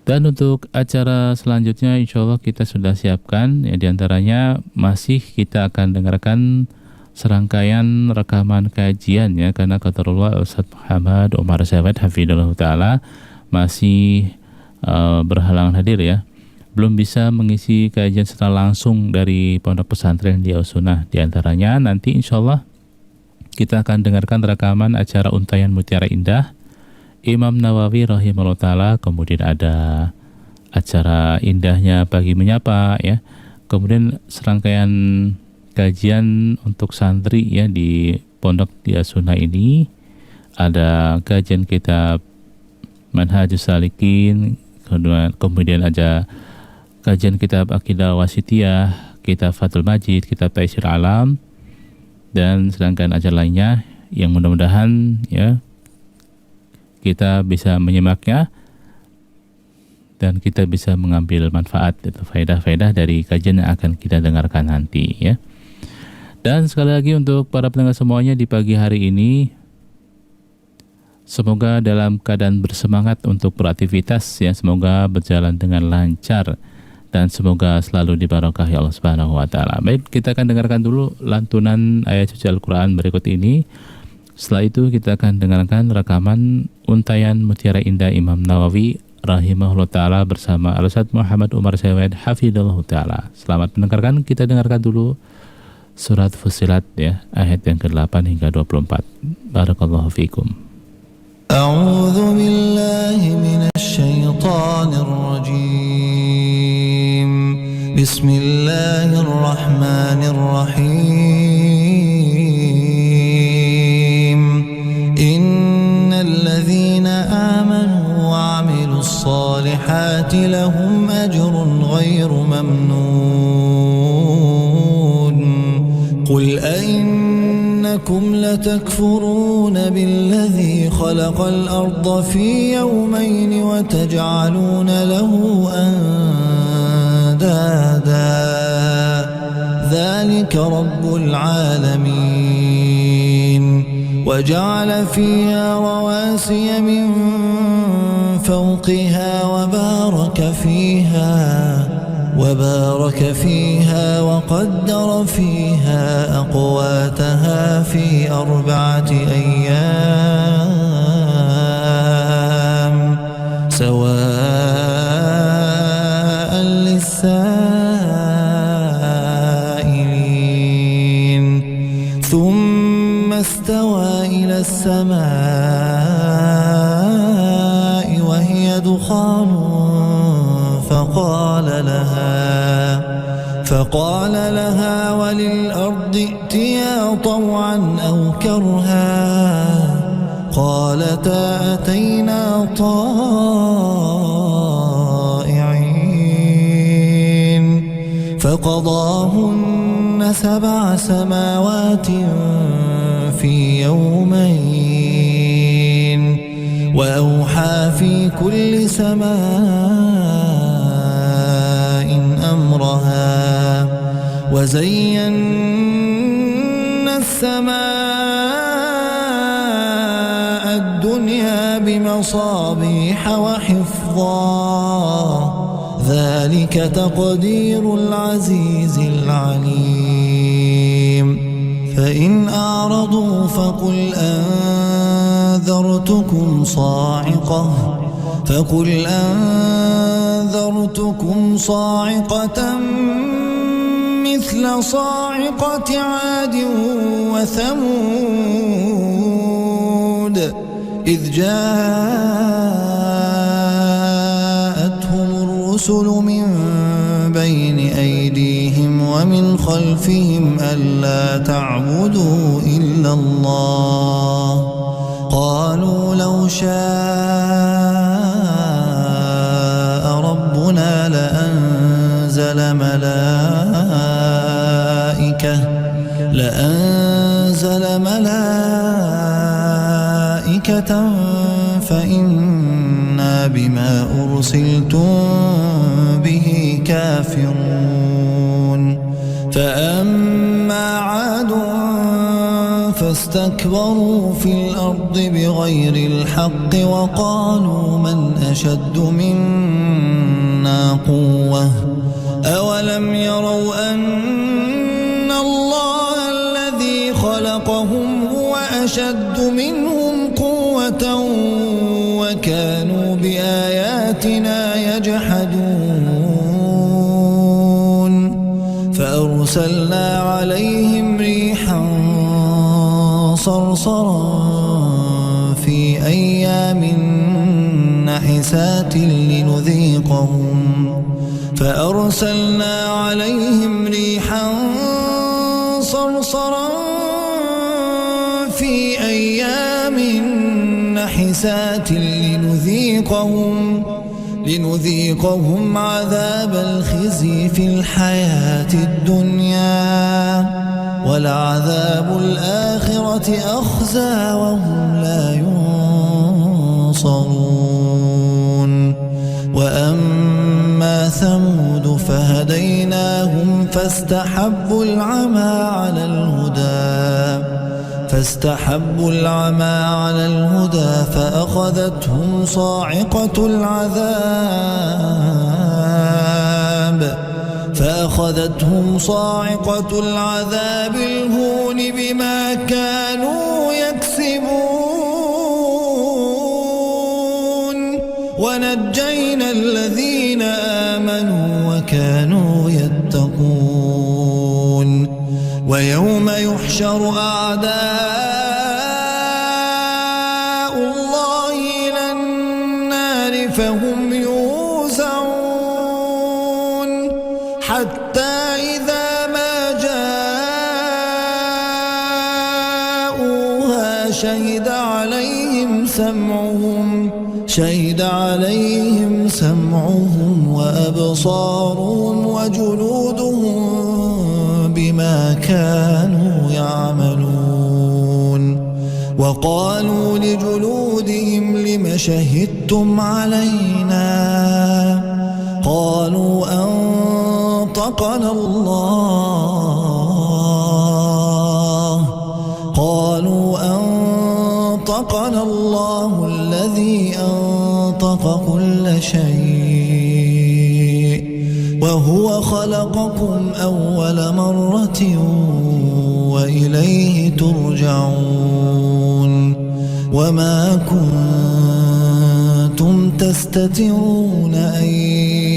Dan untuk acara selanjutnya insya Allah kita sudah siapkan, ya, diantaranya masih kita akan dengarkan serangkaian rekaman kajian, ya, karena qadarullah Ustaz Muhammad Umar Sayyid hafidhullah ta'ala masih berhalangan hadir, ya, belum bisa mengisi kajian secara langsung dari Pondok Pesantren Diausunnah. Diantaranya nanti insya Allah kita akan dengarkan rekaman acara Untayan Mutiara Indah Imam Nawawi rahimahullah ta'ala, kemudian ada acara indahnya Pagi Menyapa, ya, kemudian serangkaian kajian untuk santri, ya, di Pondok Diausunnah ini, ada kajian kitab Manhajus Salikin, kemudian ada kajian kitab Aqidah Wasitiyah, kitab Fathul Majid, kitab Taisir Alam, dan serangkaian acara lainnya yang mudah-mudahan, ya, kita bisa menyimaknya dan kita bisa mengambil manfaat atau faedah-faedah dari kajian yang akan kita dengarkan nanti, ya. Dan sekali lagi untuk para pendengar semuanya di pagi hari ini, semoga dalam keadaan bersemangat untuk beraktivitas, ya, semoga berjalan dengan lancar dan semoga selalu diberkahi Allah Subhanahu wa taala. Baik, kita akan dengarkan dulu lantunan ayat suci Al-Qur'an berikut ini. Setelah itu kita akan dengarkan rekaman Untayan Mutiara Indah Imam Nawawi rahimahullah ta'ala bersama Al-Ustaz Muhammad Umar Sayyid hafidhullah ta'ala. Selamat mendengarkan. Kita dengarkan dulu surat Fussilat, ya, ayat yang ke-8 hingga 24. Barakallahu fikum. A'udzu billahi minasy syaithanir rajim. Bismillahirrahmanirrahim. الصالحات لهم أجر غير ممنون قل أئنكم لتكفرون بالذي خلق الأرض في يومين وتجعلون له أندادا ذلك رب العالمين وجعل فيها رواسي من فوقها وبارك فيها وقدر فيها أقواتها في 4 أيام سواء للسائلين ثم استوى إلى السماء وهي دخان فقال لها وللأرض ائتيا طوعا أو كرها قالتا أتينا طائعين فقضاهن 7 سماوات في يومين وأوحى في كل سماء أمرها وزينا السماء الدنيا بمصابيح وحفظا ذلك تقدير العزيز العليم فإن أعرضوا فقل أنذرتكم صاعقة مثل صاعقة عاد وثمود إذ جاءتهم الرسل من بين أيديهم ومن خلفهم ألا تعبدوا إلا الله قالوا لو شاء ربنا لأنزل ملائكة فإنا بما أرسلتم به كافرون فأما عاد واستكبروا في الأرض بغير الحق وقالوا من أشد منا قوة أولم يروا أن الله الذي خلقهم هو أشد منهم قوة وكانوا بآياتنا يجحدون فأرسلنا عليهم ريحا صرصرا في أيام نحسات لنذيقهم عذاب الخزي في الحياة الدنيا ولعذاب الآخرة أخزى وهم لا ينصرون وأما ثمود فهديناهم فاستحبوا العمى على الهدى فأخذتهم صاعقة العذاب الهون بما كانوا يكسبون ونجينا الذين آمنوا وكانوا يتقون ويوم يحشر أعداء الله إلى النار فهم يوزعون حتى إذا ما جاءوها شهد عليهم سمعهم وأبصارهم وجلودهم بما كانوا يعملون وقالوا لجلودهم لم شهدتم علينا قالوا أنطقنا الله الذي أنطق كل شيء وهو خلقكم أول مرة وإليه ترجعون وما كنتم تستترون أن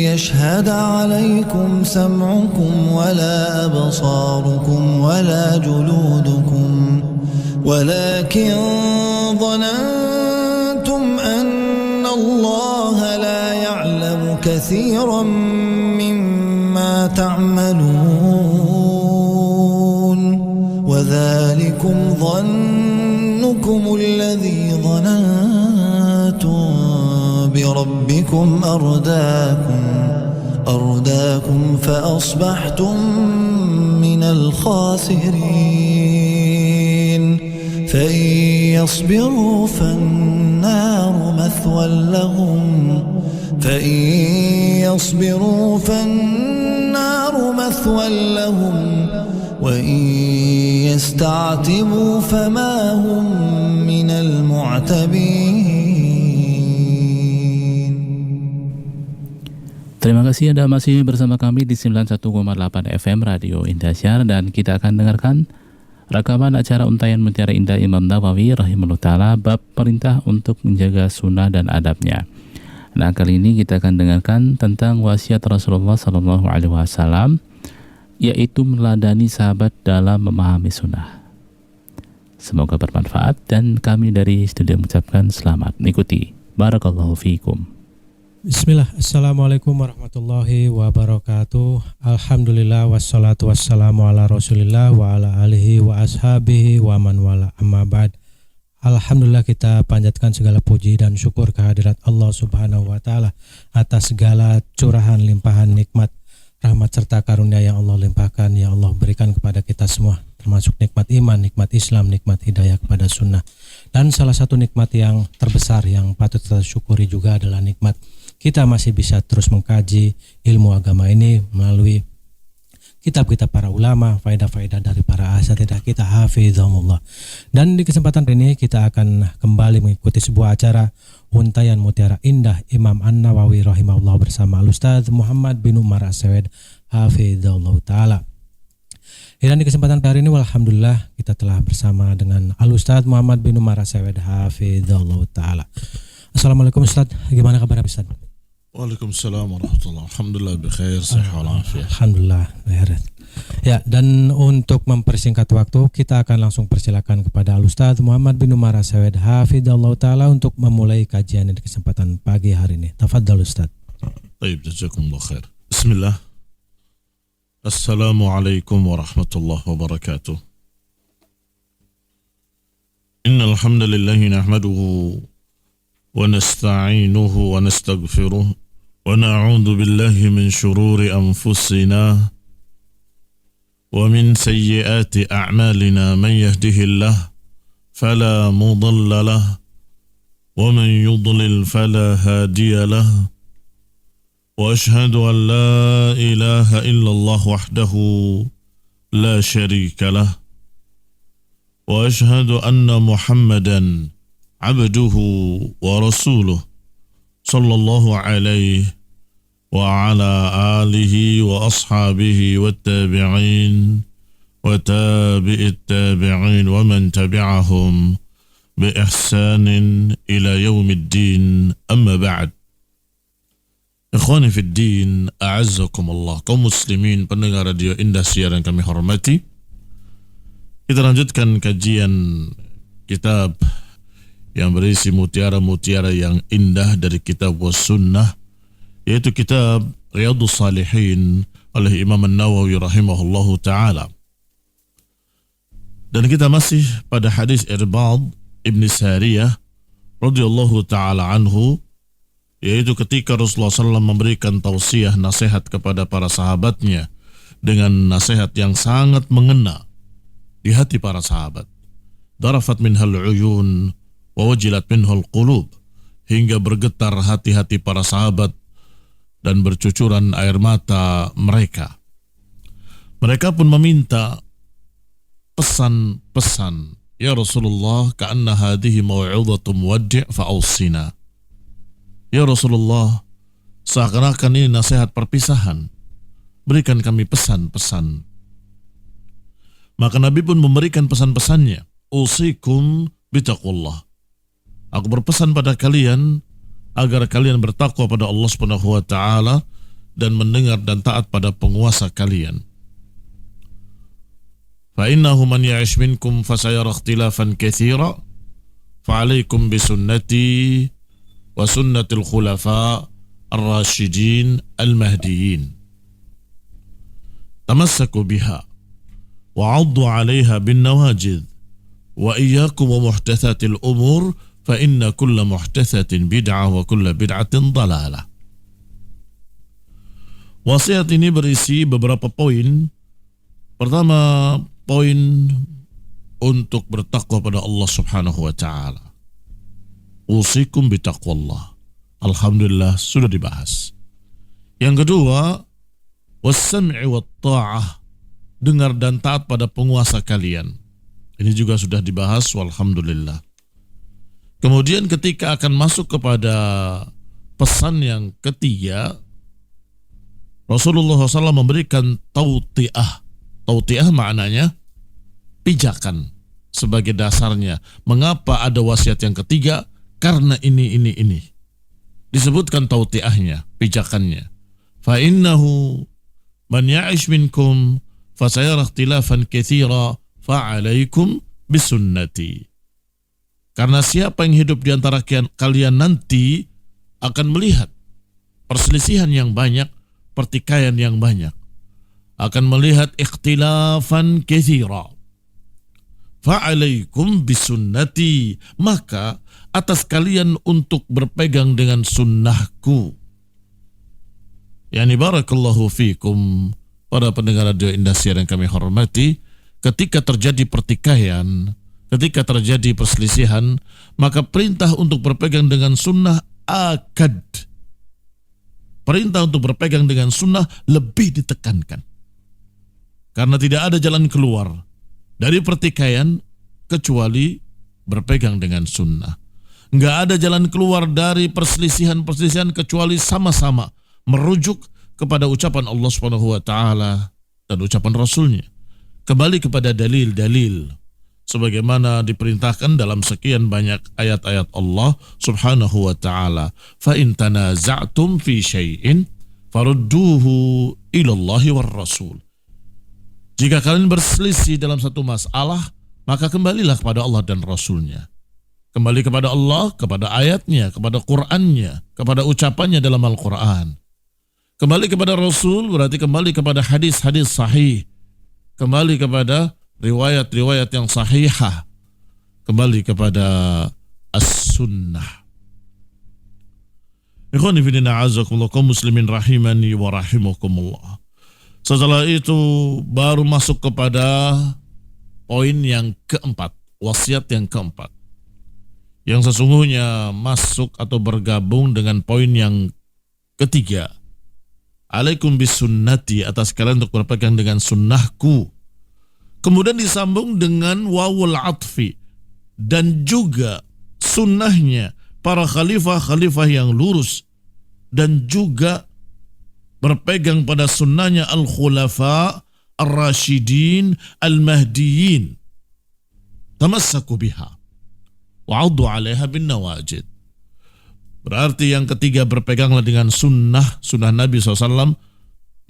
يشهد عليكم سمعكم ولا أبصاركم ولا جلودكم ولكن ظننتم أن الله لا يعلم كثيرا مما تعملون وذلكم ظنكم الذي ظننتم بربكم أرداكم فأصبحتم من الخاسرين فإن يصبروا فالنار مثوى لهم وإن يستعتبوا فما هم من المعتبين. Terima kasih Anda masih bersama kami di 91,8 FM Radio Indasyar dan kita akan dengarkan rekaman acara Untayan Mutiara Indah Imam Nawawi rahimahullah ta'ala bab perintah untuk menjaga sunnah dan adabnya. Nah, kali ini kita akan dengarkan tentang wasiat Rasulullah SAW, yaitu meladani sahabat dalam memahami sunnah. Semoga bermanfaat dan kami dari studio mengucapkan selamat mengikuti. Barakallahu fiikum. Bismillah, Assalamualaikum warahmatullahi wabarakatuh. Alhamdulillah wassalatu wassalamu ala rasulillah wa ala alihi wa ashabihi wa man wala amma ba'd. Alhamdulillah, kita panjatkan segala puji dan syukur kehadirat Allah subhanahu wa ta'ala atas segala curahan, limpahan, nikmat, rahmat serta karunia yang Allah limpahkan, yang Allah berikan kepada kita semua, termasuk nikmat iman, nikmat Islam, nikmat hidayah kepada sunnah. Dan salah satu nikmat yang terbesar yang patut kita syukuri juga adalah nikmat kita masih bisa terus mengkaji ilmu agama ini melalui kitab-kitab para ulama, faedah-faedah dari para asatidzah kita, hafizahumullah. Dan di kesempatan ini kita akan kembali mengikuti sebuah acara Untayan Mutiara Indah Imam An-Nawawi rahimahullah bersama Al-Ustaz Muhammad bin Umar As-Sawed, hafizahullah ta'ala. Dan di kesempatan hari ini alhamdulillah kita telah bersama dengan Al-Ustaz Muhammad bin Umar As-Sawed, hafizahullah ta'ala. Assalamualaikum Ustaz, gimana kabar Ustaz? Waalaikumsalam warahmatullahi. Alhamdulillah bikhair, sehat walafiat. Alhamdulillah bikhair. Ya, dan untuk mempersingkat waktu kita akan langsung persilakan kepada Al-Ustaz Muhammad bin Umar As-Sawed, hafizahullah ta'ala, untuk memulai kajian di kesempatan pagi hari ini. Tafadhal Ustaz. Baik, jazakumullah khair. Bismillah. Assalamualaikum warahmatullahi wabarakatuh. Innal hamdalillah nahmaduhu wa nasta'inuhu wa nastaghfiruh wa na'udzu billahi min shururi anfusina wa min sayyiati a'malina. Man yahdihillahu fala mudilla lahu wa man yudlil fala hadiya lahu. وأشهد أن لا إله إلا الله وحده لا شريك له وأشهد أن محمدا عبده ورسوله صلى الله عليه وعلى آله وأصحابه والتابعين وتابع التابعين ومن تبعهم بإحسان إلى يوم الدين. أما بعد. Ikhwani fid din, a'azzakumullah, kaum muslimin pendengar radio Indah Siar yang kami hormati. Kita lanjutkan kajian kitab yang berisi mutiara-mutiara yang indah dari kitab was sunnah, yaitu kitab Riyadhus Shalihin oleh Imam An-Nawawi rahimahullahu ta'ala. Dan kita masih pada hadis Irbad ibn Sariyah radhiyallahu ta'ala anhu, yaitu ketika Rasulullah SAW memberikan tausiah nasihat kepada para sahabatnya dengan nasihat yang sangat mengena di hati para sahabat. Darafat minhal uyun wa wajilat minhal qulub, hingga bergetar hati-hati para sahabat dan bercucuran air mata mereka. Mereka pun meminta pesan-pesan, ya Rasulullah, ka'anna hadhihi maw'udhatu muwaddi' fa'awsina. Ya Rasulullah, seakan-akan ini nasihat perpisahan, berikan kami pesan-pesan. Maka Nabi pun memberikan pesan-pesannya. Usikum bitaqullah. Aku berpesan pada kalian agar kalian bertakwa pada Allah Subhanahu wa taala dan mendengar dan taat pada penguasa kalian. Fa innahu man ya'ish minkum fasayara ikhtilafan katsira fa 'alaikum bisunnati wa sunnatil khulafa ar-rasyidin al-mahdiyin. Tamassaku biha wa 'addu 'alayha bin nawajidh wa iyyakum wa muhdatsatil umur fa inna kulla muhdatsatin bid'ah wa kulla bid'atin dhalalah. Wasiat ini berisi beberapa poin. Pertama, poin untuk bertakwa pada Allah Subhanahu wa taala. Usikum bitaqwallah. Alhamdulillah sudah dibahas. Yang kedua, was-sam'i wat-ta'ah, dengar dan taat pada penguasa kalian. Ini juga sudah dibahas, walhamdulillah. Kemudian ketika akan masuk kepada pesan yang ketiga, Rasulullah SAW memberikan tauti'ah. Tauti'ah maknanya pijakan sebagai dasarnya. Mengapa ada wasiat yang ketiga? Karena ini. Disebutkan tauti'ahnya, pijakannya. Fa innahu man ya'ish minkum fasayara ikhtilafan katsira fa 'alaikum bisunnati. Karena siapa yang hidup di antara kalian nanti akan melihat perselisihan yang banyak, pertikaian yang banyak. Akan melihat ikhtilafan katsira. Fa'alaikum bisunnati, maka atas kalian untuk berpegang dengan sunnahku. Yani barakallahu fikum, para pendengar radio Indah Siar yang kami hormati, ketika terjadi pertikaian, ketika terjadi perselisihan, maka perintah untuk berpegang dengan sunnah akad. Perintah untuk berpegang dengan sunnah lebih ditekankan. Karena tidak ada jalan keluar dari pertikaian kecuali berpegang dengan sunnah. Nggak ada jalan keluar dari perselisihan-perselisihan kecuali sama-sama merujuk kepada ucapan Allah Subhanahu wa taala dan ucapan Rasulnya. Kembali kepada dalil-dalil sebagaimana diperintahkan dalam sekian banyak ayat-ayat Allah Subhanahu wa taala. Fa in tanaza'tum fi syai'in farudduhu ila Allahi war Rasul. Jika kalian berselisih dalam satu masalah, maka kembalilah kepada Allah dan Rasulnya. Kembali kepada Allah, kepada ayatnya, kepada Qur'annya, kepada ucapannya dalam Al-Quran. Kembali kepada Rasul berarti kembali kepada hadis-hadis sahih. Kembali kepada riwayat-riwayat yang sahihah. Kembali kepada as-sunnah. Ikhwani fillah a'azzakumullah kaum muslimin rahimani wa rahimakumullah. Setelah itu baru masuk kepada poin yang keempat, wasiat yang keempat. Yang sesungguhnya masuk atau bergabung dengan poin yang ketiga. Alaikum bisunnati, atas kalian untuk berpegang dengan sunnahku. Kemudian disambung dengan wawul atfi. Dan juga sunnahnya para khalifah-khalifah yang lurus. Dan juga berpegang pada sunnahnya al-khulafa ar-rasyidin al-mahdiyin. Tamassaku biha wa'addu 'alaiha bin nawajid. Berarti yang ketiga berpeganglah dengan sunnah Nabi SAW.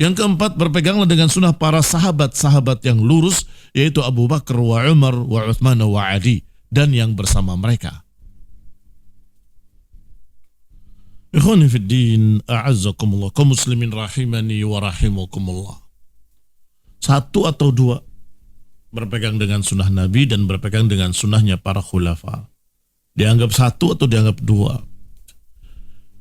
Yang keempat berpeganglah dengan sunnah para sahabat-sahabat yang lurus, yaitu Abu Bakar wa Umar wa Uthman wa Ali dan yang bersama mereka. Ikhwani fid din, a'azzakumullah, kaum muslimin rahimani wa rahimakumullah. Satu atau dua berpegang dengan sunnah Nabi dan berpegang dengan sunnahnya para khulafa. Dianggap satu atau dianggap dua.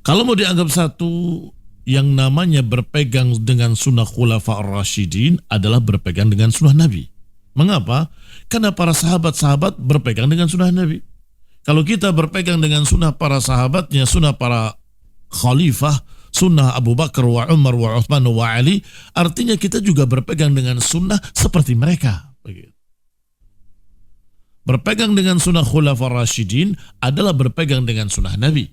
Kalau mau dianggap satu, yang namanya berpegang dengan sunnah khulafa ar-rasyidin adalah berpegang dengan sunnah Nabi. Mengapa? Karena para sahabat-sahabat berpegang dengan sunnah Nabi. Kalau kita berpegang dengan sunnah para sahabatnya, sunnah para khalifah, sunnah Abu Bakar wa Umar wa Uthman wa Ali, artinya kita juga berpegang dengan sunnah seperti mereka. Berpegang dengan sunnah khulafa ar-rasyidin adalah berpegang dengan sunnah Nabi.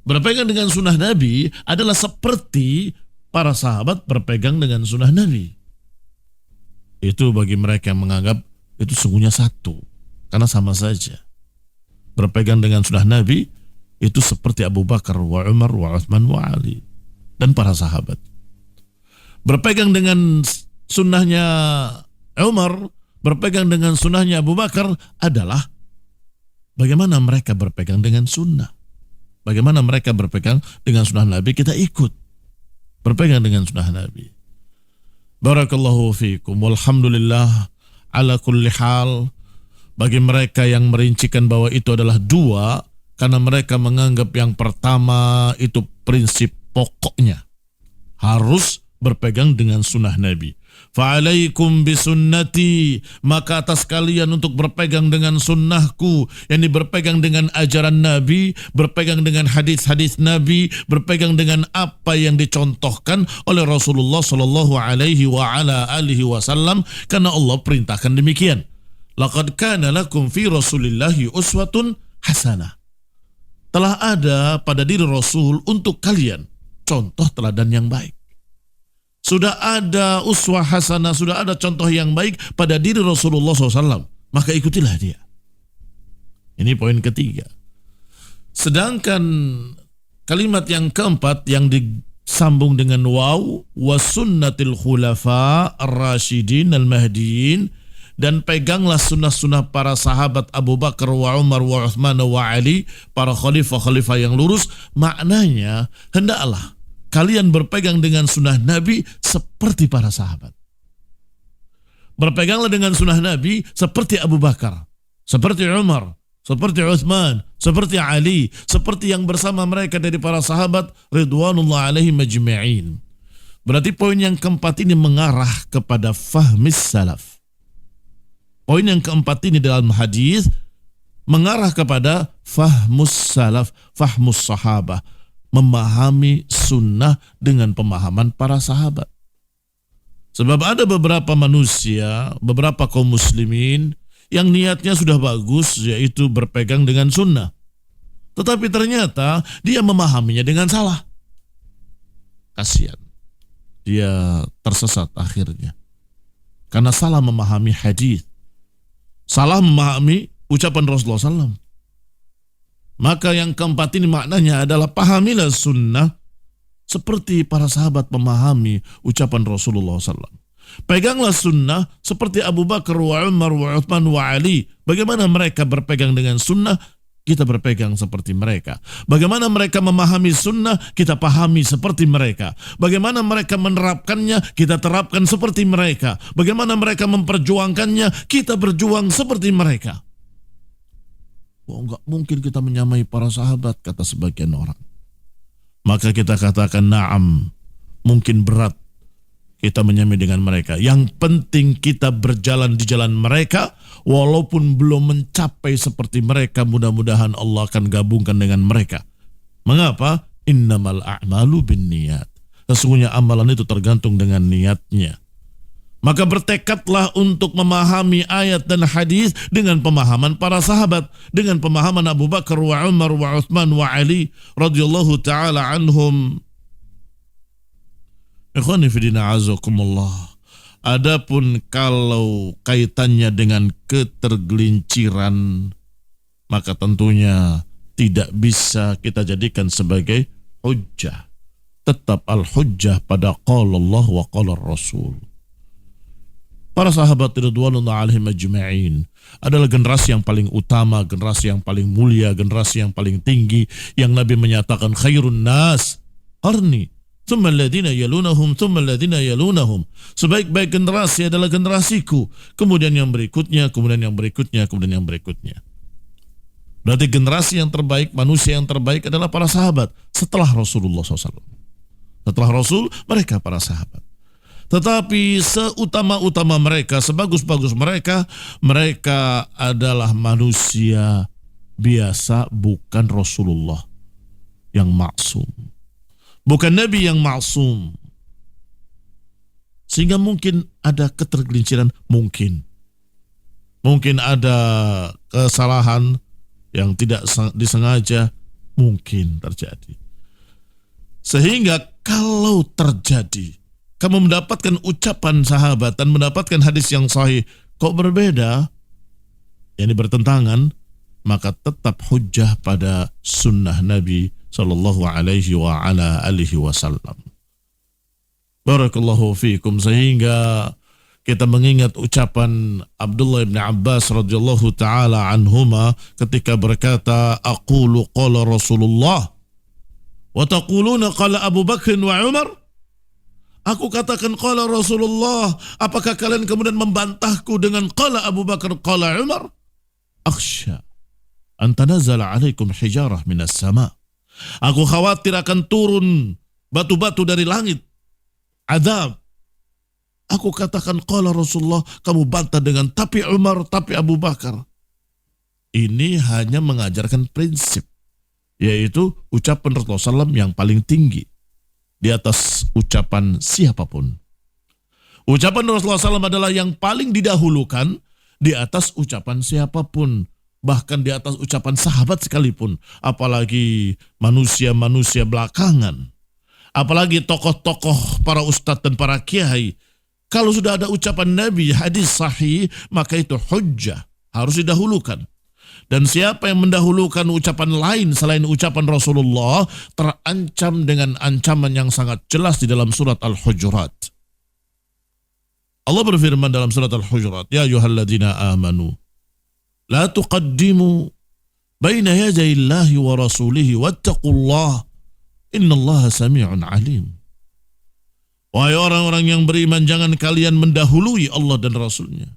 Berpegang dengan sunnah Nabi adalah seperti para sahabat berpegang dengan sunnah Nabi. Itu bagi mereka yang menganggap itu sungguhnya satu. Karena sama saja. Berpegang dengan sunnah Nabi itu seperti Abu Bakar wa Umar wa Uthman wa Ali. Dan para sahabat. Berpegang dengan sunnahnya Umar, berpegang dengan sunnahnya Abu Bakar adalah bagaimana mereka berpegang dengan sunnah. Bagaimana mereka berpegang dengan sunnah Nabi, kita ikut berpegang dengan sunnah Nabi. Barakallahu fiikum. Walhamdulillah ala kulli hal. Bagi mereka yang merincikan bahwa itu adalah dua, karena mereka menganggap yang pertama itu prinsip pokoknya. Harus berpegang dengan sunnah Nabi. Fa'alaikum bisunnati, maka atas kalian untuk berpegang dengan sunnahku, yakni berpegang dengan ajaran Nabi, berpegang dengan hadis-hadis Nabi, berpegang dengan apa yang dicontohkan oleh Rasulullah sallallahu alaihi wa ala alihi wasallam, karena Allah perintahkan demikian. Laqad kana lakum fi Rasulillahi uswatun hasanah. Telah ada pada diri Rasul untuk kalian contoh teladan yang baik. Sudah ada uswah hasanah, sudah ada contoh yang baik pada diri Rasulullah SAW. Maka ikutilah dia. Ini poin ketiga. Sedangkan kalimat yang keempat yang disambung dengan waw, wasunnatil khulafa ar-rasyidin al-mahdiin, dan peganglah sunnah-sunnah para sahabat Abu Bakar wa Umar wa Uthman wa Ali, para khalifah-khalifah yang lurus. Maknanya hendaklah kalian berpegang dengan sunnah Nabi seperti para sahabat. Berpeganglah dengan sunnah Nabi seperti Abu Bakar, seperti Umar, seperti Uthman, seperti Ali, seperti yang bersama mereka dari para sahabat ridwanullah alaihim majma'in. Berarti poin yang keempat ini mengarah kepada fahmis salaf. Poin yang keempat ini dalam hadis mengarah kepada fahmus salaf, fahmus sahabah. Memahami sunnah dengan pemahaman para sahabat. Sebab ada beberapa manusia, beberapa kaum muslimin yang niatnya sudah bagus, yaitu berpegang dengan sunnah. Tetapi ternyata dia memahaminya dengan salah. Kasihan. Dia tersesat akhirnya. Karena salah memahami hadis. Salah memahami ucapan Rasulullah SAW. Maka yang keempat ini maknanya adalah pahamilah sunnah seperti para sahabat memahami ucapan Rasulullah SAW. Peganglah sunnah seperti Abu Bakar wa Umar wa Uthman wa Ali. Bagaimana mereka berpegang dengan sunnah, kita berpegang seperti mereka. Bagaimana mereka memahami sunnah, kita pahami seperti mereka. Bagaimana mereka menerapkannya, kita terapkan seperti mereka. Bagaimana mereka memperjuangkannya, kita berjuang seperti mereka. Enggak mungkin kita menyamai para sahabat, kata sebagian orang. Maka kita katakan na'am, mungkin berat kita menyamai dengan mereka. Yang penting kita berjalan di jalan mereka, walaupun belum mencapai seperti mereka, mudah-mudahan Allah akan gabungkan dengan mereka. Mengapa? Innamal a'malu binniyat. Sesungguhnya amalan itu tergantung dengan niatnya. Maka bertekadlah untuk memahami ayat dan hadis dengan pemahaman para sahabat, dengan pemahaman Abu Bakar wa Umar wa Uthman wa Ali radhiyallahu taala anhum. Ikhwani fillah azakumullah. Adapun kalau kaitannya dengan ketergelinciran, maka tentunya tidak bisa kita jadikan sebagai hujjah. Tetap al-hujjah pada qala Allah wa qala Rasul. Para sahabat ridwanullah alaihim ajma'in adalah generasi yang paling utama, generasi yang paling mulia, generasi yang paling tinggi, yang Nabi menyatakan khairun nas qarni thumma alladhina yalunahum thumma alladhina yalunahum. Sebaik-baik generasi adalah generasiku, kemudian yang berikutnya, kemudian yang berikutnya, kemudian yang berikutnya. Berarti generasi yang terbaik, manusia yang terbaik adalah para sahabat setelah Rasulullah SAW. Setelah Rasul, mereka para sahabat. Tetapi seutama-utama mereka, sebagus-bagus mereka, mereka adalah manusia biasa, bukan Rasulullah yang maksum. Bukan Nabi yang maksum. Sehingga mungkin ada ketergelinciran, mungkin. Mungkin ada kesalahan yang tidak disengaja, mungkin terjadi. Sehingga kalau terjadi, kamu mendapatkan ucapan sahabat dan mendapatkan hadis yang sahih, kok berbeda, yang bertentangan, maka tetap hujjah pada sunnah Nabi sallallahu alaihi wa ala alihi wasallam. Barakallahu fiikum. Sehingga kita mengingat ucapan Abdullah bin Abbas radhiyallahu taala anhuma ketika berkata, aqulu qala Rasulullah wa taquluna qala Abu Bakr wa Umar. Aku katakan qala Rasulullah, apakah kalian kemudian membantahku dengan qala Abu Bakar, qala Umar? Akhsha an tanazzala alaikum hijarah minas sama. Aku khawatir akan turun batu-batu dari langit, azab. Aku katakan qala Rasulullah, kamu bantah dengan tapi Umar, tapi Abu Bakar. Ini hanya mengajarkan prinsip, yaitu ucapan Rasulullah SAW yang paling tinggi di atas ucapan siapapun. Ucapan Rasulullah SAW adalah yang paling didahulukan di atas ucapan siapapun, bahkan di atas ucapan sahabat sekalipun, apalagi manusia-manusia belakangan, apalagi tokoh-tokoh para ustadz dan para kiai. Kalau sudah ada ucapan Nabi, hadis sahih, maka itu hujjah, harus didahulukan. Dan siapa yang mendahulukan ucapan lain selain ucapan Rasulullah, terancam dengan ancaman yang sangat jelas di dalam surat Al-Hujurat. Allah berfirman dalam surat Al-Hujurat, ya ayyuhalladzina amanu la tuqaddimu baina yadayillahi wa rasulihi wattaqullah innallaha sami'un alim. Wahai orang-orang yang beriman, jangan kalian mendahului Allah dan Rasulnya.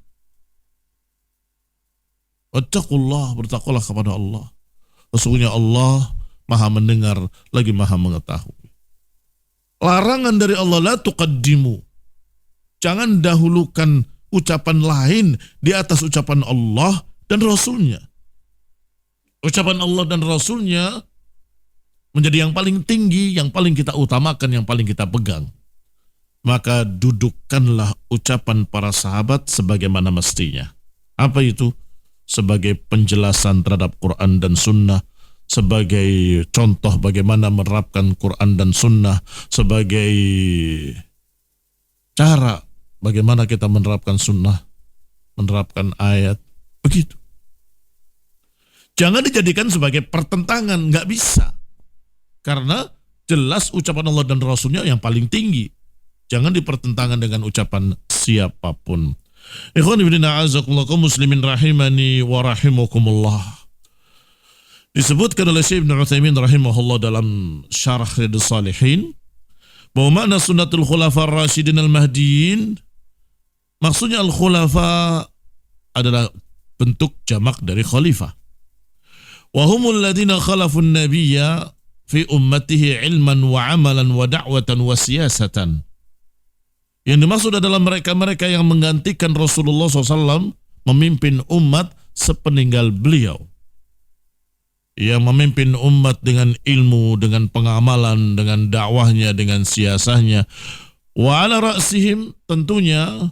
Wattaqullah, bertakwalah kepada Allah. Sesungguhnya Allah maha mendengar lagi maha mengetahui. Larangan dari Allah, la tuqaddimu. Jangan dahulukan ucapan lain di atas ucapan Allah dan Rasulnya. Ucapan Allah dan Rasulnya menjadi yang paling tinggi, yang paling kita utamakan, yang paling kita pegang. maka dudukkanlah ucapan para sahabat sebagaimana mestinya. Apa itu? Sebagai penjelasan terhadap Quran dan Sunnah, sebagai contoh bagaimana menerapkan Quran dan Sunnah, sebagai cara bagaimana kita menerapkan Sunnah, menerapkan ayat, begitu. Jangan dijadikan sebagai pertentangan, nggak bisa. Karena jelas ucapan Allah dan Rasulnya yang paling tinggi. Jangan dipertentangan dengan ucapan siapapun. Ikhwan ibn a'azakumullah kaum muslimin rahimani wa rahimakumullah. Disebutkan oleh Syekh Ibn Utsaimin rahimahullah dalam Syarah Riyadhus Shalihin bahwa makna sunnatul khulafa ar-rasyidin al-mahdiyyin, maksudnya al-khulafa adalah bentuk jamak dari khalifah. Wa humul ladzina khalafun nabiyya fi ummatihi ilman wa amalan wa da'watan wa siyasatan. Yang dimaksud adalah mereka-mereka yang menggantikan Rasulullah SAW memimpin umat sepeninggal beliau. Yang memimpin umat dengan ilmu, dengan pengamalan, dengan dakwahnya, dengan siasahnya. Wa ala ra'sihim, tentunya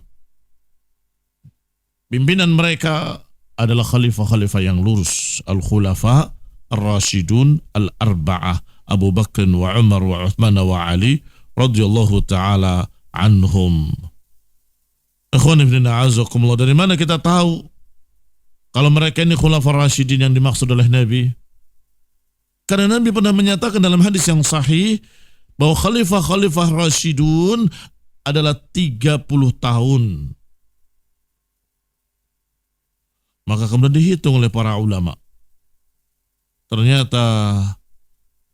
pimpinan mereka adalah khalifah-khalifah yang lurus. Al-khulafa ar-rasyidun al-arba'ah. Abu Bakr wa Umar wa Uthman wa Ali radhiyallahu ta'ala anhum. Ikhwan ibn a'azakumullah, dari mana kita tahu kalau mereka ini khulafa rasyidin yang dimaksud oleh Nabi? Karena Nabi pernah menyatakan dalam hadis yang sahih bahwa khalifah-khalifah rasyidun adalah 30 tahun. Maka kemudian dihitung oleh para ulama. Ternyata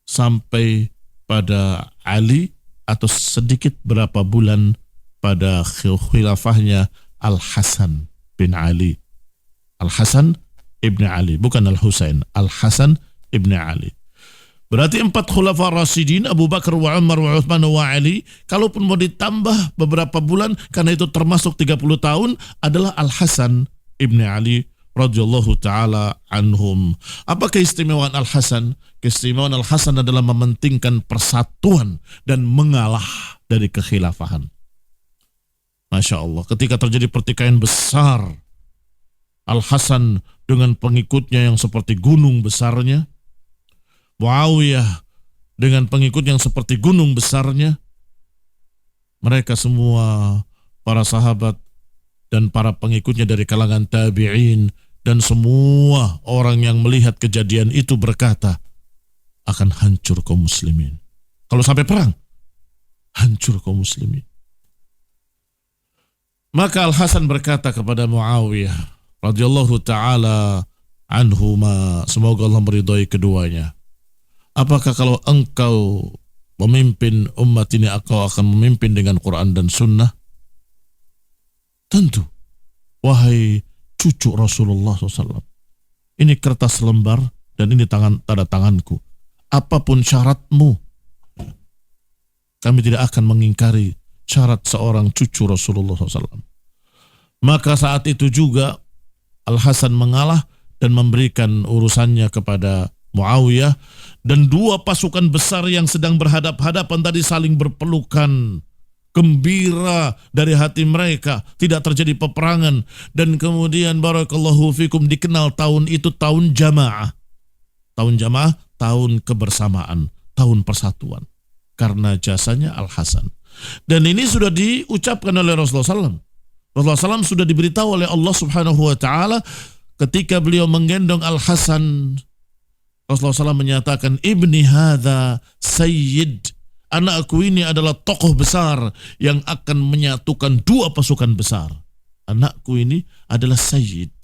sampai pada Ali atau sedikit berapa bulan pada khilafahnya Al-Hasan bin Ali. Al-Hasan ibn Ali, bukan Al-Husain. Al-Hasan ibn Ali. Berarti 4 khulafa rasyidin, Abu Bakar wa Umar wa Uthman wa Ali, kalaupun mau ditambah beberapa bulan, karena itu termasuk 30 tahun, adalah Al-Hasan ibn Ali radhiyallahu ta'ala anhum. Apa keistimewaan Al-Hasan? Keistimewaan Al-Hasan adalah mementingkan persatuan dan mengalah dari kekhilafahan. Masya Allah, ketika terjadi pertikaian besar, Al-Hasan dengan pengikutnya yang seperti gunung besarnya, Muawiyah dengan pengikut yang seperti gunung besarnya, mereka semua para sahabat dan para pengikutnya dari kalangan tabi'in dan semua orang yang melihat kejadian itu berkata, akan hancur kaum muslimin. Kalau sampai perang, hancur kaum muslimin. Maka Al-Hasan berkata kepada Muawiyah radhiyallahu ta'ala anhuma, semoga Allah meridhai keduanya, apakah kalau engkau memimpin umat ini, engkau akan memimpin dengan Quran dan Sunnah? Tentu, wahai cucu Rasulullah SAW, ini kertas lembar dan ini tanda tanganku. Apapun syaratmu, kami tidak akan mengingkari syarat seorang cucu Rasulullah SAW. Maka saat itu juga Al-Hasan mengalah dan memberikan urusannya kepada Muawiyah, dan 2 pasukan besar yang sedang berhadap-hadapan tadi saling berpelukan, gembira dari hati mereka, tidak terjadi peperangan. Dan kemudian barakallahu fikum, dikenal tahun itu tahun jamaah. Tahun jamaah, tahun kebersamaan, tahun persatuan, karena jasanya Al-Hasan. Dan ini sudah diucapkan oleh Rasulullah SAW. Rasulullah SAW sudah diberitahu oleh Allah Subhanahu wa ta'ala ketika beliau menggendong Al-Hasan. Rasulullah SAW menyatakan, ibni hadza sayyid, anakku ini adalah tokoh besar yang akan menyatukan 2 pasukan besar. Anakku ini adalah sayyid,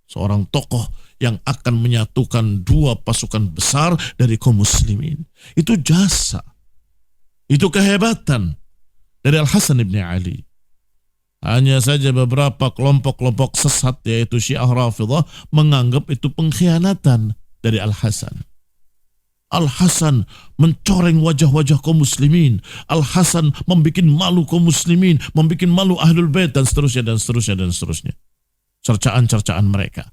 seorang tokoh yang akan menyatukan 2 pasukan besar dari kaum muslimin. Itu jasa, itu kehebatan dari Al-Hasan ibn Ali. Hanya saja beberapa kelompok-kelompok sesat, yaitu Syiah Rafidhah, menganggap itu pengkhianatan dari Al-Hasan. Al-Hasan mencoreng wajah-wajah kaum muslimin. Al-Hasan membuat malu kaum muslimin, membuat malu ahlul bait, dan seterusnya, dan seterusnya, dan seterusnya. Cercaan-cercaan mereka.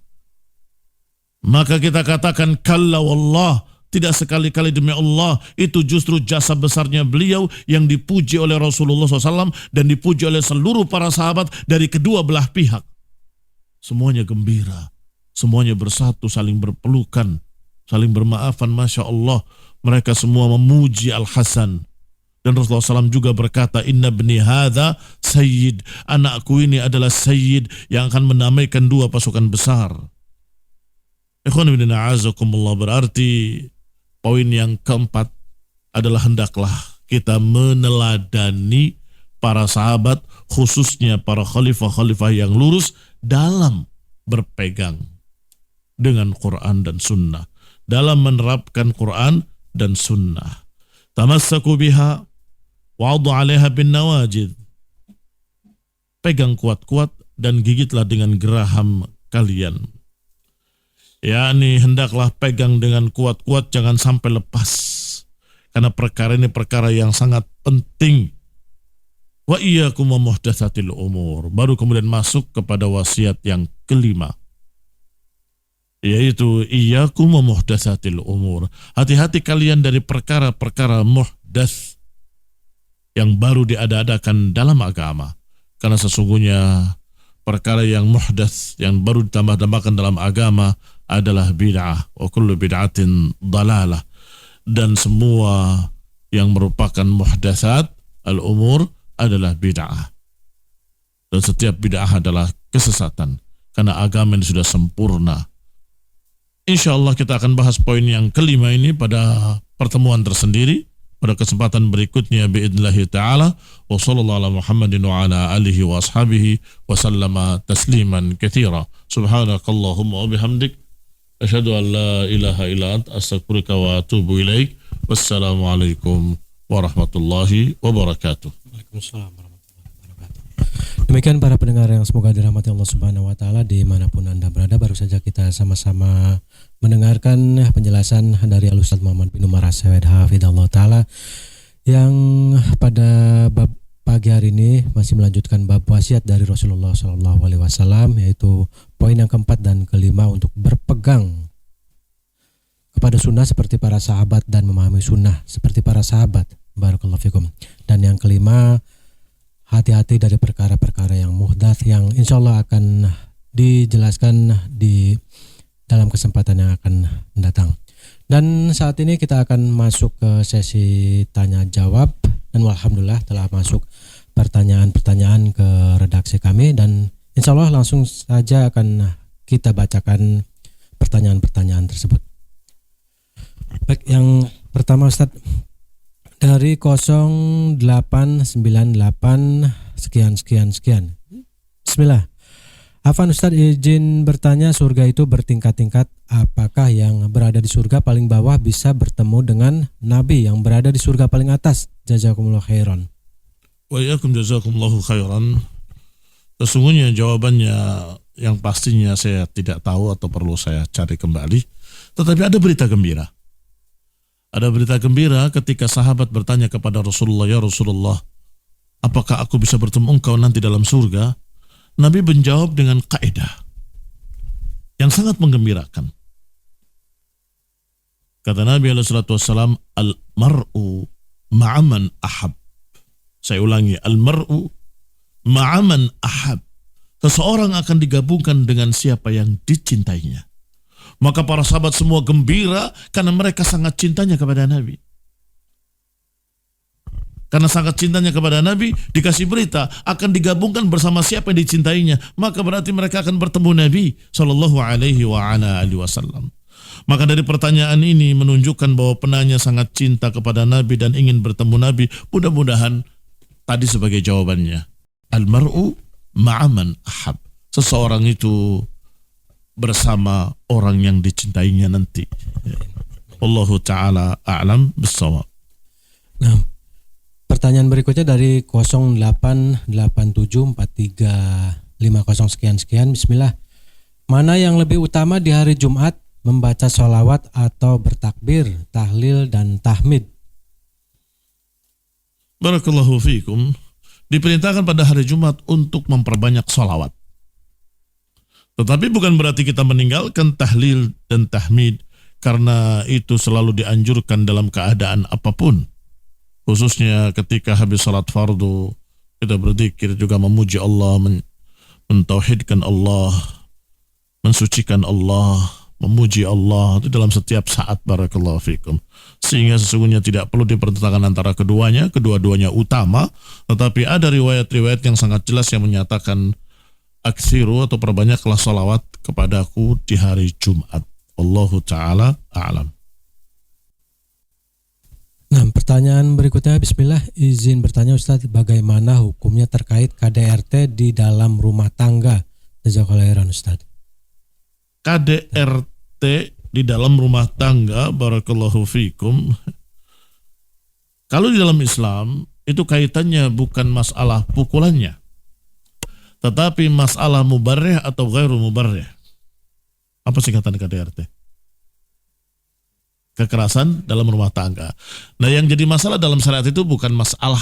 Maka kita katakan, kalla wallah, tidak sekali-kali demi Allah. Itu justru jasa besarnya beliau yang dipuji oleh Rasulullah SAW dan dipuji oleh seluruh para sahabat dari kedua belah pihak. Semuanya gembira, semuanya bersatu, saling berpelukan, saling bermaafan. Masya Allah, mereka semua memuji Al-Hasan. Dan Rasulullah SAW juga berkata, Inna bni hadha sayyid. Anakku ini adalah sayyid yang akan mendamaikan dua pasukan besar. Ikhwan bin a'azakumullah, berarti poin yang keempat adalah hendaklah kita meneladani para sahabat, khususnya para khalifah-khalifah yang lurus dalam berpegang dengan Quran dan Sunnah, dalam menerapkan Quran dan Sunnah. Tamassaku biha wa'adhu 'alaiha bin nawajid. Pegang kuat-kuat dan gigitlah dengan geraham kalian. yakni hendaklah pegang dengan kuat-kuat, jangan sampai lepas. Karena perkara ini perkara yang sangat penting. Wa iyyakum wa muhdatsatil umur. Baru kemudian masuk kepada wasiat yang kelima, yaitu iyyakum wa muhdatsatil umur. Hati-hati kalian dari perkara-perkara muhdats yang baru diada-adakan dalam agama. Karena sesungguhnya perkara yang muhdats, yang baru ditambah-tambahkan dalam agama adalah bid'ah. Wa kullu bid'atin dalalah. Dan semua yang merupakan muhdatsat al-umur adalah bid'ah. Dan setiap bid'ah adalah kesesatan. Karena agama ini sudah sempurna. InsyaAllah kita akan bahas poin yang kelima ini pada pertemuan tersendiri. Pada kesempatan berikutnya biidnillahi ta'ala. Wa sallallahu ala Muhammadin wa ala alihi wa ashabihi wa sallama tasliman katsira. Subhanakallahumma wa bihamdik. Asyhadu an la ilaha illa anta astaghfiruka wa atubu ilaik. Wassalamualaikum warahmatullahi wabarakatuh. Waalaikumsalam warahmatullahi wabarakatuh. Demikian para pendengar yang semoga dirahmati Allah Subhanahu wa taala dimanapun Anda berada, baru saja kita sama-sama mendengarkan penjelasan dari Al-Ustaz Muhammad bin Umar As-Sawed hafidhallahu taala yang pada bab pagi hari ini masih melanjutkan bab wasiat dari Rasulullah SAW, yaitu poin yang keempat dan kelima untuk berpegang kepada sunnah seperti para sahabat dan memahami sunnah seperti para sahabat. Barakallahu fikum. Dan yang kelima, hati-hati dari perkara-perkara yang muhdats yang insya Allah akan dijelaskan di dalam kesempatan yang akan mendatang. Dan saat ini kita akan masuk ke sesi tanya jawab. Dan alhamdulillah telah masuk pertanyaan-pertanyaan ke redaksi kami, dan insya Allah langsung saja akan kita bacakan pertanyaan-pertanyaan tersebut. Baik, yang pertama Ustadz dari 0898 sekian. Bismillah. Afan Ustadz, izin bertanya, surga itu bertingkat-tingkat. Apakah yang berada di surga paling bawah bisa bertemu dengan Nabi yang berada di surga paling atas? Jazakumullah khairan. Wa iyyakum jazakumullahu khairan. Sesungguhnya jawabannya yang pastinya saya tidak tahu atau perlu saya cari kembali. Tetapi ada berita gembira. Ada berita gembira ketika sahabat bertanya kepada Rasulullah, ya Rasulullah, apakah aku bisa bertemu engkau nanti dalam surga? Nabi menjawab dengan kaidah yang sangat menggembirakan. Kata Nabi SAW, al-mar'u ma'aman ahab. Saya ulangi, al-mar'u ma'aman ahab. Seseorang akan digabungkan dengan siapa yang dicintainya. Maka para sahabat semua gembira karena mereka sangat cintanya kepada Nabi. Karena sangat cintanya kepada Nabi, dikasih berita akan digabungkan bersama siapa yang dicintainya, maka berarti mereka akan bertemu Nabi Shallallahu Alaihi Wasallam. Maka dari pertanyaan ini menunjukkan bahwa penanya sangat cinta kepada Nabi dan ingin bertemu Nabi. Mudah-mudahan tadi sebagai jawabannya, al-mar'u ma'aman ahab. Seseorang itu bersama orang yang dicintainya nanti. Wallahu ta'ala a'lam bis-shawab. Nah, pertanyaan berikutnya dari 08874350 sekian. Bismillah. Mana yang lebih utama di hari Jumat, membaca sholawat atau bertakbir, tahlil dan tahmid? Barakallahu fiikum. Diperintahkan pada hari Jumat untuk memperbanyak sholawat. Tetapi bukan berarti kita meninggalkan tahlil dan tahmid. karena itu selalu dianjurkan dalam keadaan apapun, khususnya ketika habis salat fardu kita berzikir juga memuji Allah, mentauhidkan Allah, mensucikan Allah, memuji Allah itu dalam setiap saat. Barakallahu fikum. Sehingga sesungguhnya tidak perlu dipertentangkan antara keduanya, kedua-duanya utama, tetapi ada riwayat-riwayat yang sangat jelas yang menyatakan aksiru atau perbanyaklah salawat kepadaku di hari Jumat. Allahu ta'ala a'lam. Nah, pertanyaan berikutnya, bismillah, izin bertanya Ustadz, bagaimana hukumnya terkait KDRT di dalam rumah tangga? Jazakallahu khairan Ustadz. KDRT di dalam rumah tangga, barakallahu fikum. Kalau di dalam Islam itu kaitannya bukan masalah pukulannya, tetapi masalah mubarrih atau ghairu mubarrih. Apa singkatan KDRT? Kekerasan dalam rumah tangga. Nah, yang jadi masalah dalam syariat itu bukan masalah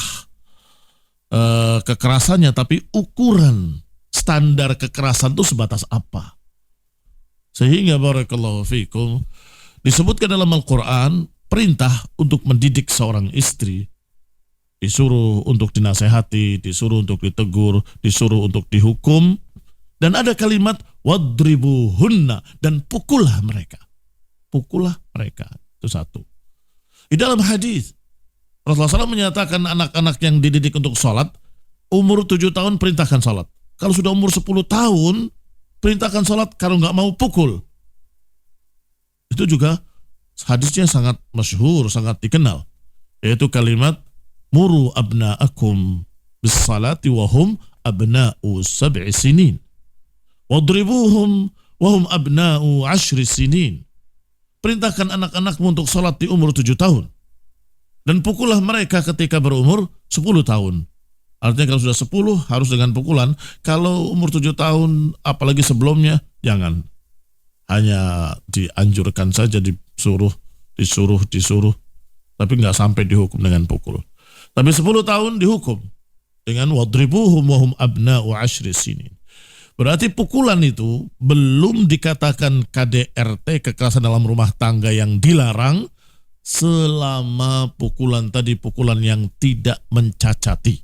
kekerasannya, tapi ukuran standar kekerasan itu sebatas apa. Sehingga barakallahu fikum disebutkan dalam Al-Quran perintah untuk mendidik seorang istri, disuruh untuk dinasehati, disuruh untuk ditegur, disuruh untuk dihukum, dan ada kalimat wadribuhunna, dan pukullah mereka. Pukullah mereka. Itu satu. Di dalam hadis Rasulullah SAW menyatakan anak-anak yang dididik untuk sholat, umur 7 tahun perintahkan sholat. Kalau sudah umur 10 tahun perintahkan sholat, kalau nggak mau pukul. Itu juga hadisnya sangat masyhur, sangat dikenal, yaitu kalimat muru abna'akum bis salati wahum abna'u sab'i sinin wadribuhum wahum abna'u 10 sinin. Perintahkan anak-anakmu untuk sholat di umur 7 tahun dan pukullah mereka ketika berumur 10 tahun. Artinya kalau sudah 10 harus dengan pukulan. Kalau umur 7 tahun apalagi sebelumnya jangan. Hanya dianjurkan saja, disuruh, tapi nggak sampai dihukum dengan pukul. Tapi 10 tahun dihukum dengan wadribuhum wahum abna'u 10 sinin. Berarti pukulan itu belum dikatakan KDRT, kekerasan dalam rumah tangga yang dilarang, selama pukulan tadi pukulan yang tidak mencacati.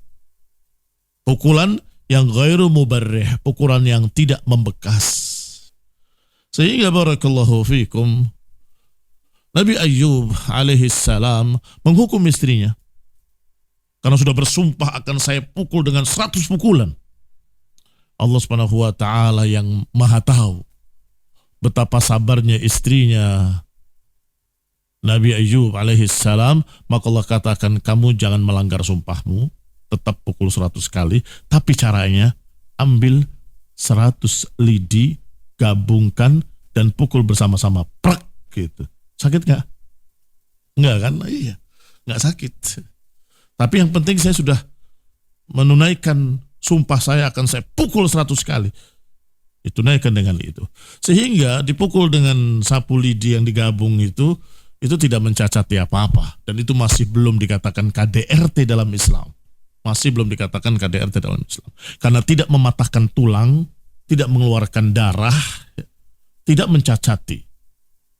Pukulan yang ghairu mubarrih, pukulan yang tidak membekas. Sehingga barakallahu fikum, Nabi Ayyub alaihi salam menghukum istrinya karena sudah bersumpah akan saya pukul dengan 100 pukulan. Allah Subhanahu wa taala yang Maha tahu betapa sabarnya istrinya Nabi Ayyub alaihi salam, maka Allah katakan kamu jangan melanggar sumpahmu, tetap pukul 100 kali, tapi caranya ambil 100 lidi, gabungkan dan pukul bersama-sama, prak gitu. Sakit nggak? Nggak kan? Iya, nggak sakit. Tapi yang penting saya sudah menunaikan sumpah saya akan saya pukul 100 kali. Ditunaikan dengan itu. Sehingga dipukul dengan sapu lidi yang digabung itu tidak mencacati apa-apa. Dan itu masih belum dikatakan KDRT dalam Islam. Masih belum dikatakan KDRT dalam Islam. Karena tidak mematahkan tulang, tidak mengeluarkan darah, tidak mencacati.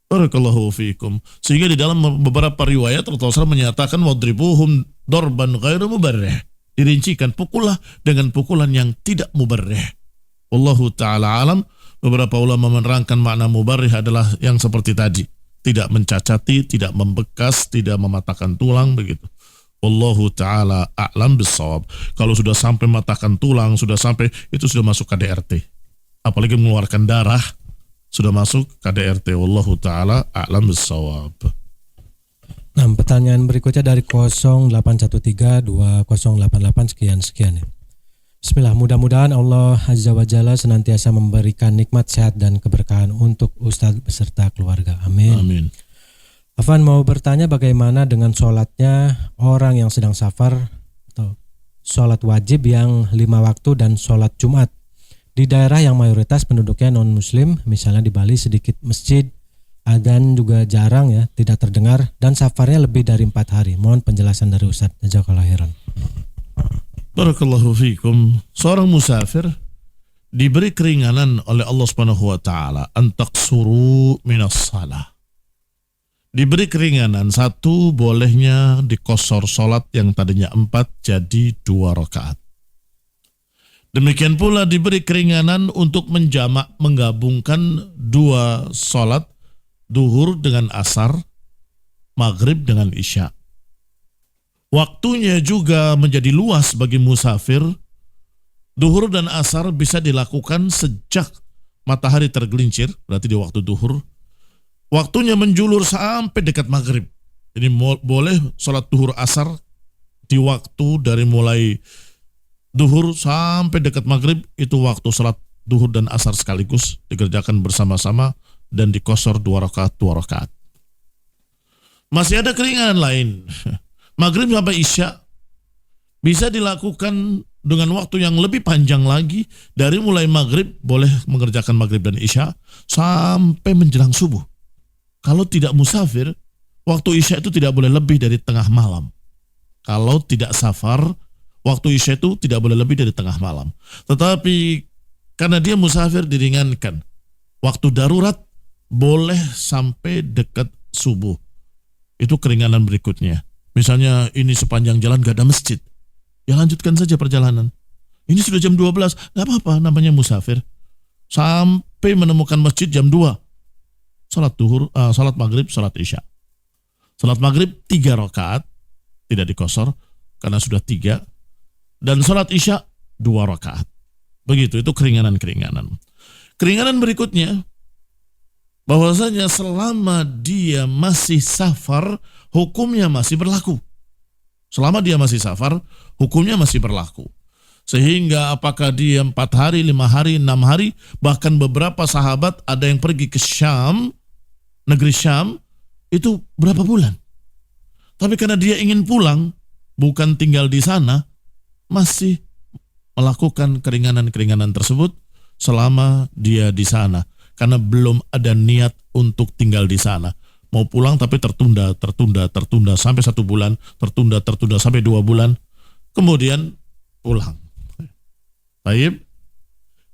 Barakallahu fiikum. Sehingga di dalam beberapa riwayat Rasulullah SAW menyatakan wadribuhum dorban ghairu mubarrih. Dirincikan, pukullah dengan pukulan yang tidak mubarrih. Wallahu ta'ala alam. Beberapa ulama menerangkan makna mubarrih adalah yang seperti tadi. Tidak mencacati, tidak membekas, tidak mematahkan tulang, begitu. Wallahu ta'ala a'lam bissawab. Kalau sudah sampai mematahkan tulang, sudah sampai, itu sudah masuk KDRT. Apalagi mengeluarkan darah, sudah masuk KDRT. Wallahu ta'ala a'lam bissawab. Nah, pertanyaan berikutnya dari 08132088 sekian ya. Bismillah, mudah-mudahan Allah Azza wa Jalla senantiasa memberikan nikmat sehat dan keberkahan untuk Ustadz beserta keluarga. Amin. Amin. Afan mau bertanya bagaimana dengan sholatnya orang yang sedang safar atau sholat wajib yang 5 waktu dan sholat Jumat di daerah yang mayoritas penduduknya non muslim, misalnya di Bali sedikit masjid, adzan juga jarang ya, tidak terdengar, dan safarnya lebih dari 4 hari. Mohon penjelasan dari Ustadz. Jazakallahu khairan. Barakallahu fikum. Seorang musafir diberi keringanan oleh Allah Subhanahu wa taala, antaqsuru minas salah. diberi keringanan. Satu, bolehnya dikosor sholat yang tadinya 4 jadi 2 rakaat. Demikian pula diberi keringanan untuk menjamak, menggabungkan 2 sholat, duhur dengan asar, maghrib dengan isya. Waktunya juga menjadi luas bagi musafir. Duhur dan asar bisa dilakukan sejak matahari tergelincir, berarti di waktu duhur. Waktunya menjulur sampai dekat maghrib. Jadi boleh sholat duhur asar di waktu dari mulai duhur sampai dekat maghrib, itu waktu sholat duhur dan asar sekaligus dikerjakan bersama-sama dan dikosor 2 rakaat. Masih ada keringanan lain. Maghrib sampai isya bisa dilakukan dengan waktu yang lebih panjang lagi. Dari mulai maghrib boleh mengerjakan maghrib dan isya sampai menjelang subuh. Kalau tidak musafir, waktu isya itu tidak boleh lebih dari tengah malam. Kalau tidak safar, waktu isya itu tidak boleh lebih dari tengah malam. Tetapi karena dia musafir diringankan. Waktu darurat boleh sampai dekat subuh. Itu keringanan berikutnya. Misalnya ini sepanjang jalan gak ada masjid, ya lanjutkan saja perjalanan. Ini sudah jam 12, gak apa-apa, namanya musafir. Sampai menemukan masjid jam 2. Salat duhur, salat maghrib, salat isya. Salat maghrib 3 rakaat, tidak dikosor karena sudah 3. Dan salat isya 2 rakaat. Begitu, itu keringanan-keringanan. Keringanan berikutnya, bahwasanya selama dia masih safar, hukumnya masih berlaku. Selama dia masih safar, hukumnya masih berlaku. Sehingga apakah dia 4 hari, 5 hari, 6 hari, bahkan beberapa sahabat ada yang pergi ke Syam, negeri Syam, itu berapa bulan. Tapi karena dia ingin pulang, bukan tinggal di sana, masih melakukan keringanan-keringanan tersebut selama dia di sana. Karena belum ada niat untuk tinggal di sana. Mau pulang tapi tertunda sampai 1 bulan, tertunda sampai 2 bulan, kemudian pulang. Baik.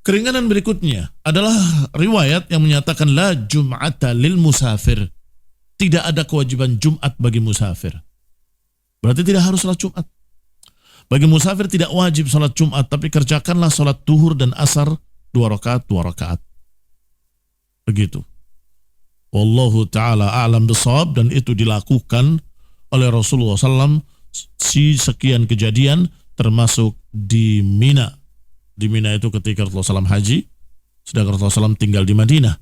Keringanan berikutnya adalah riwayat yang menyatakan la jum'ata lil musafir. Tidak ada kewajiban Jumat bagi musafir. Berarti tidak harus salat Jumat. Bagi musafir tidak wajib salat Jumat, tapi kerjakanlah salat duhur dan asar 2 rakaat. Begitu. Wallahu ta'ala a'lam bisawab, dan itu dilakukan oleh Rasulullah SAW sekian kejadian, termasuk di Mina. Di Mina itu ketika Rasulullah SAW haji, sedangkan Rasulullah SAW tinggal di Madinah.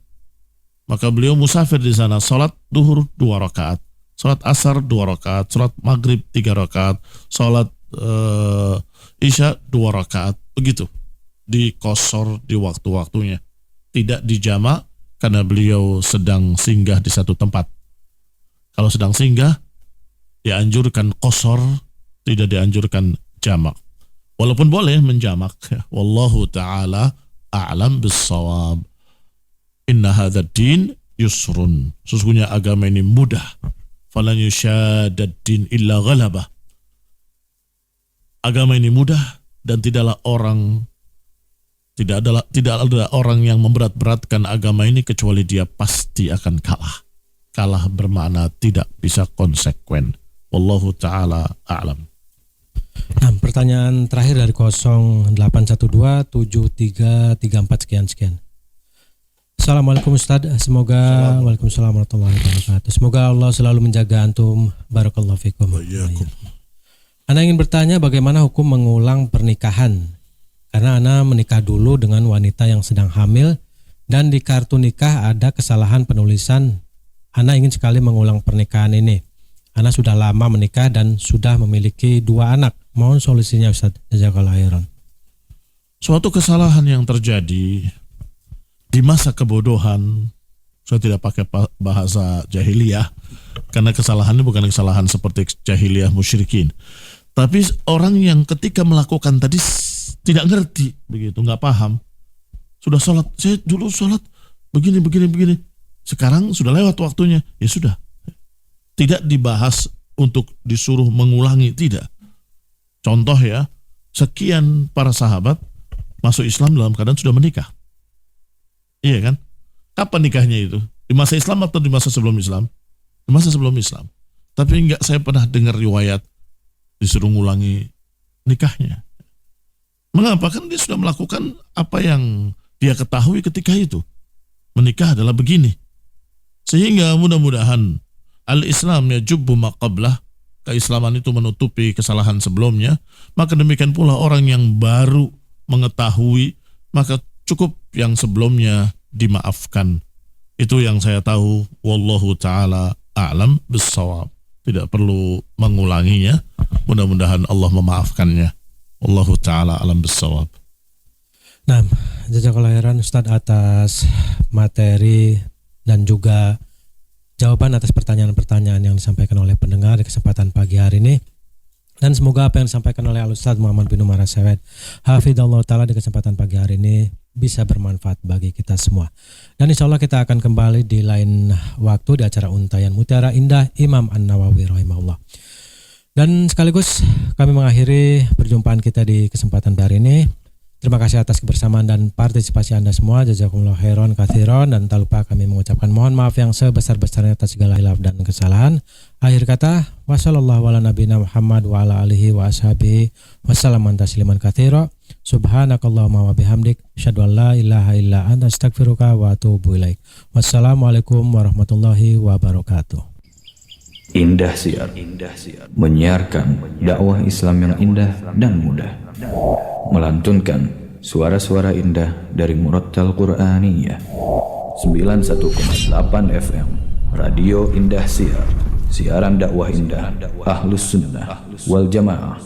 Maka beliau musafir di sana, salat duhur 2 rakaat, salat asar 2 rakaat, salat maghrib 3 rakaat, salat isya 2 rakaat. Begitu. Dikosor di waktu-waktunya. Tidak dijamak, karena beliau sedang singgah di satu tempat. Kalau sedang singgah, dianjurkan qasar, tidak dianjurkan jamak. Walaupun boleh menjamak. Wallahu ta'ala a'lam bis-shawab. Inna hadzal din yusrun. Sesungguhnya agama ini mudah. Falan yushadad din illa ghalabah. Agama ini mudah dan tidak ada orang yang memberat-beratkan agama ini kecuali dia pasti akan kalah. Kalah bermakna tidak bisa konsekuen. Wallahu ta'ala a'lam. Nah, pertanyaan terakhir dari 08127334 sekian. Assalamualaikum Ustaz. Waalaikumsalam warahmatullahi wabarakatuh. Semoga Allah selalu menjaga antum. Barakallahu fikum. Ana ingin bertanya bagaimana hukum mengulang pernikahan? Karena Ana menikah dulu dengan wanita yang sedang hamil dan di kartu nikah ada kesalahan penulisan. Ana ingin sekali mengulang pernikahan ini. Ana sudah lama menikah dan sudah memiliki 2 anak. Mohon solusinya Ustaz. Jazakallahu khairan. Suatu kesalahan yang terjadi di masa kebodohan, saya tidak pakai bahasa jahiliyah karena kesalahan ini bukan kesalahan seperti jahiliyah musyrikin. Tapi orang yang ketika melakukan tadi tidak ngerti, begitu, nggak paham. Sudah sholat, saya dulu sholat begini. Sekarang sudah lewat waktunya, ya sudah. Tidak dibahas untuk disuruh mengulangi, tidak. Contoh ya, sekian para sahabat masuk Islam dalam keadaan sudah menikah. Iya kan? Kapan nikahnya itu? Di masa Islam atau di masa sebelum Islam? masa sebelum Islam. Tapi enggak saya pernah dengar riwayat disuruh ngulangi nikahnya. Mengapa? Kan dia sudah melakukan apa yang dia ketahui ketika itu. Menikah adalah begini. Sehingga mudah-mudahan al-Islam yajubbu ma qablah, keislaman itu menutupi kesalahan sebelumnya. Maka demikian pula orang yang baru mengetahui, maka cukup yang sebelumnya dimaafkan. Itu yang saya tahu. Wallahu ta'ala a'lam bis-shawab. Tidak perlu mengulanginya. Mudah-mudahan Allah memaafkannya. Wallahu ta'ala a'lam bis-shawab. Nah, jazakallahu khairan Ustadz atas materi dan juga jawaban atas pertanyaan-pertanyaan yang disampaikan oleh pendengar di kesempatan pagi hari ini. Dan semoga apa yang disampaikan oleh Al-Ustadz Muhammad bin Umar As-Sawed hafidhallahu ta'ala di kesempatan pagi hari ini bisa bermanfaat bagi kita semua. Dan insya Allah kita akan kembali di lain waktu di acara Untayan Mutiara Indah Imam An-Nawawi rahimahullah. Dan sekaligus kami mengakhiri perjumpaan kita di kesempatan hari ini. Terima kasih atas kebersamaan dan partisipasi Anda semua. Jazakumullah khairan katsiran, dan tak lupa kami mengucapkan mohon maaf yang sebesar-besarnya atas segala hilaf dan kesalahan. Akhir kata, wassallallahu ala nabiyina Muhammad wa ala alihi wa ashabihi wasallaman tasliman katsira. Subhanakallahumma wa bihamdik, asyhadu an la ilaha illa anta, astaghfiruka wa atubu ilaik. Wassalamualaikum warahmatullahi wabarakatuh. Indah Siar menyiarkan dakwah Islam yang indah dan mudah, melantunkan suara-suara indah dari Murattal Qur'aniyah. 91,8 FM Radio Indah Siar, siaran dakwah indah Ahlus Sunnah wal Jamaah.